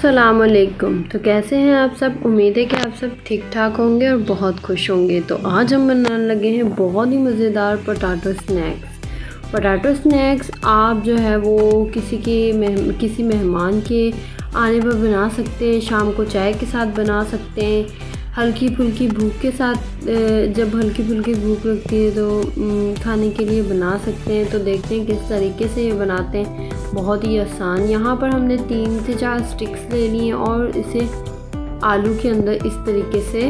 अस्सलामुअलैकुम। तो कैसे हैं आप सब? उम्मीद है कि आप सब ठीक ठाक होंगे और बहुत खुश होंगे। तो आज हम बनाने लगे हैं बहुत ही मज़ेदार पोटैटो स्नैक्स। पोटैटो स्नैक्स आप जो है वो किसी मेहमान के आने पर बना सकते हैं, शाम को चाय के साथ बना सकते हैं, हल्की फुल्की भूख के साथ जब हल्की फुल्की भूख लगती है तो खाने के लिए बना सकते हैं। तो देखते हैं किस तरीके से ये बनाते हैं, बहुत ही आसान। यहाँ पर हमने 3 से 4 स्टिक्स ले ली हैं और इसे आलू के अंदर इस तरीके से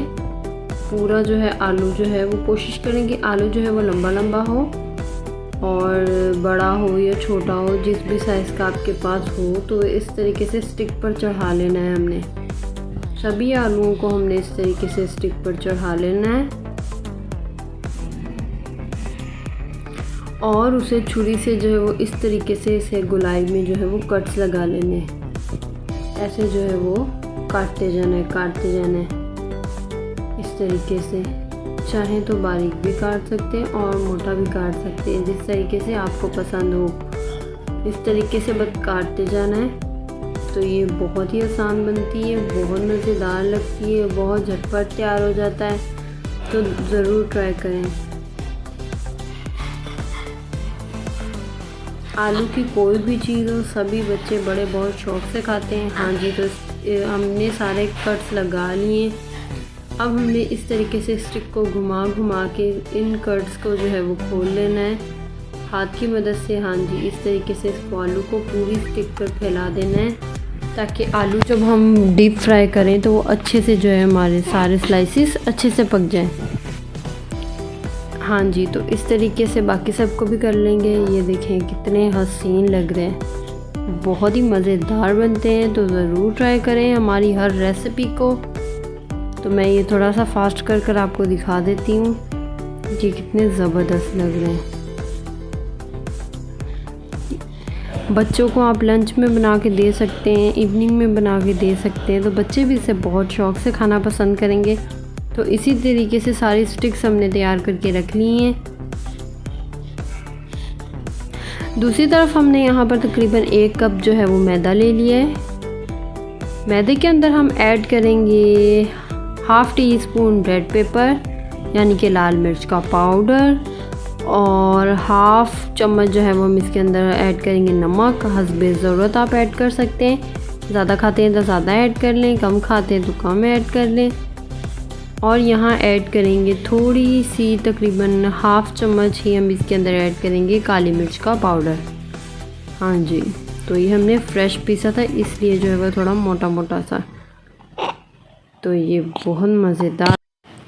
पूरा जो है आलू जो है वो कोशिश करें कि आलू जो है वो लंबा लंबा हो और बड़ा हो या छोटा हो, जिस भी साइज़ का आपके पास हो। तो इस तरीके से स्टिक पर चढ़ा लेना है। हमने सभी आलूओं को हमने इस तरीके से स्टिक पर चढ़ा लेना है और उसे छुरी से जो है वो इस तरीके से इसे गोलाई में जो है वो कट्स लगा लेने। ऐसे जो है वो काटते जाना है इस तरीके से। चाहें तो बारीक भी काट सकते हैं और मोटा भी काट सकते हैं, जिस तरीके से आपको पसंद हो। इस तरीके से बस काटते जाना है। तो ये बहुत ही आसान बनती है, बहुत मज़ेदार लगती है, बहुत झटपट तैयार हो जाता है। तो ज़रूर ट्राई करें। आलू की कोई भी चीज़ हो, सभी बच्चे बड़े बहुत शौक़ से खाते हैं। हाँ जी, तो हमने सारे कट्स लगा लिए। अब हमने इस तरीके से स्टिक को घुमा घुमा के इन कट्स को जो है वो खोल लेना है हाथ की मदद से। हाँ जी, इस तरीके से इसको आलू को पूरी स्टिक पर फैला देना है, ताकि आलू जब हम डीप फ्राई करें तो वो अच्छे से जो है हमारे सारे स्लाइसिस अच्छे से पक जाएं। हाँ जी, तो इस तरीके से बाकी सबको भी कर लेंगे। ये देखें कितने हसीन लग रहे हैं, बहुत ही मज़ेदार बनते हैं। तो ज़रूर ट्राई करें हमारी हर रेसिपी को। तो मैं ये थोड़ा सा फास्ट कर आपको दिखा देती हूँ कि कितने ज़बरदस्त लग रहे हैं। बच्चों को आप लंच में बना के दे सकते हैं, इवनिंग में बना के दे सकते हैं, तो बच्चे भी इसे बहुत शौक़ से खाना पसंद करेंगे। तो इसी तरीके से सारी स्टिक्स हमने तैयार करके रख ली हैं। दूसरी तरफ हमने यहाँ पर तकरीबन 1 कप जो है वो मैदा ले लिया है। मैदे के अंदर हम ऐड करेंगे ½ टीस्पून रेड पेपर यानी कि लाल मिर्च का पाउडर और ½ चम्मच जो है वो हम इसके अंदर ऐड करेंगे नमक। हस्बे ज़रूरत आप ऐड कर सकते हैं, ज़्यादा खाते हैं तो ज़्यादा ऐड कर लें, कम खाते हैं तो कम ऐड कर लें। और यहाँ ऐड करेंगे थोड़ी सी तकरीबन ½ चम्मच ही हम इसके अंदर ऐड करेंगे काली मिर्च का पाउडर। हाँ जी, तो ये हमने फ्रेश पीसा था इसलिए जो है वो थोड़ा मोटा मोटा सा। तो ये बहुत मज़ेदार।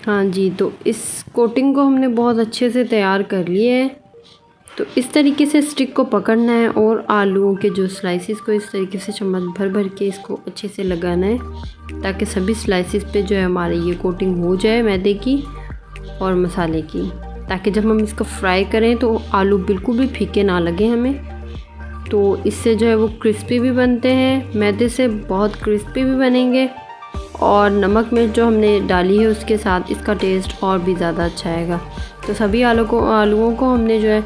हाँ जी, तो इस कोटिंग को हमने बहुत अच्छे से तैयार कर लिया है। तो इस तरीके से स्टिक को पकड़ना है और आलूओं के जो स्लाइसिस को इस तरीके से चम्मच भर भर के इसको अच्छे से लगाना है, ताकि सभी स्लाइसिस पे जो है हमारी ये कोटिंग हो जाए मैदे की और मसाले की, ताकि जब हम इसको फ्राई करें तो आलू बिल्कुल भी फीके ना लगे हमें। तो इससे जो है वो क्रिस्पी भी बनते हैं, मैदे से बहुत क्रिस्पी भी बनेंगे और नमक मिर्च जो हमने डाली है उसके साथ इसका टेस्ट और भी ज़्यादा अच्छा आएगा। तो सभी आलूओं को हमने जो है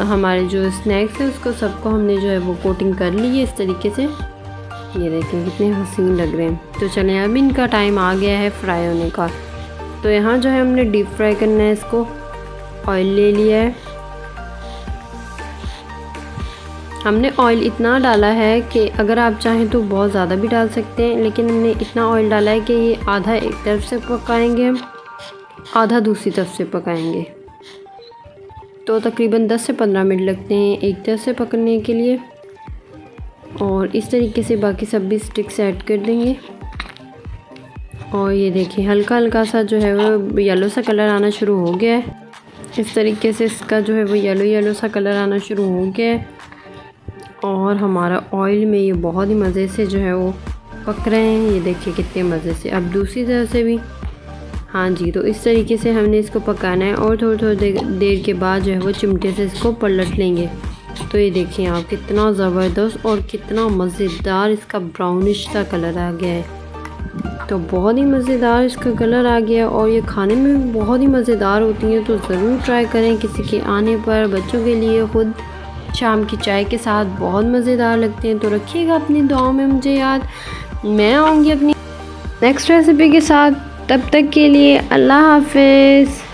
हमारे जो स्नैक्स है उसको सबको हमने जो है वो कोटिंग कर ली है इस तरीके से। ये देखें कितने हसीन लग रहे हैं। तो चलें, अब इनका टाइम आ गया है फ्राई होने का। तो यहाँ जो है हमने डीप फ्राई करना है इसको। ऑयल ले लिया है, हमने ऑयल इतना डाला है कि अगर आप चाहें तो बहुत ज़्यादा भी डाल सकते हैं, लेकिन हमने इतना ऑयल डाला है कि ये आधा एक तरफ से पकाएंगे हम, आधा दूसरी तरफ से पकाएंगे। तो तकरीबन 10 से 15 मिनट लगते हैं एक तरफ से पकने के लिए। और इस तरीके से बाकी सब भी स्टिक्स ऐड कर देंगे। और ये देखिए हल्का हल्का सा जो है वो येलो सा कलर आना शुरू हो गया है। इस तरीके से इसका जो है वो येलो सा कलर आना शुरू हो गया है और हमारा ऑयल में ये बहुत ही मज़े से जो है वो पक रहे हैं। ये देखिए कितने मज़े से। अब दूसरी तरफ से भी हाँ जी, तो इस तरीके से हमने इसको पकाना है और थोड़ी देर के बाद जो है वो चिमटे से इसको पलट लेंगे। तो ये देखिए आप कितना ज़बरदस्त और कितना मज़ेदार इसका ब्राउनिश सा कलर आ गया है। तो बहुत ही मज़ेदार इसका कलर आ गया और ये खाने में भी बहुत ही मज़ेदार होती हैं। तो ज़रूर ट्राई करें किसी के आने पर, बच्चों के लिए, ख़ुद शाम की चाय के साथ बहुत मज़ेदार लगते हैं। तो रखिएगा अपनी दुआओं में मुझे याद। मैं आऊँगी अपनी नेक्स्ट रेसिपी के साथ, तब तक के लिए अल्लाह हाफिज़।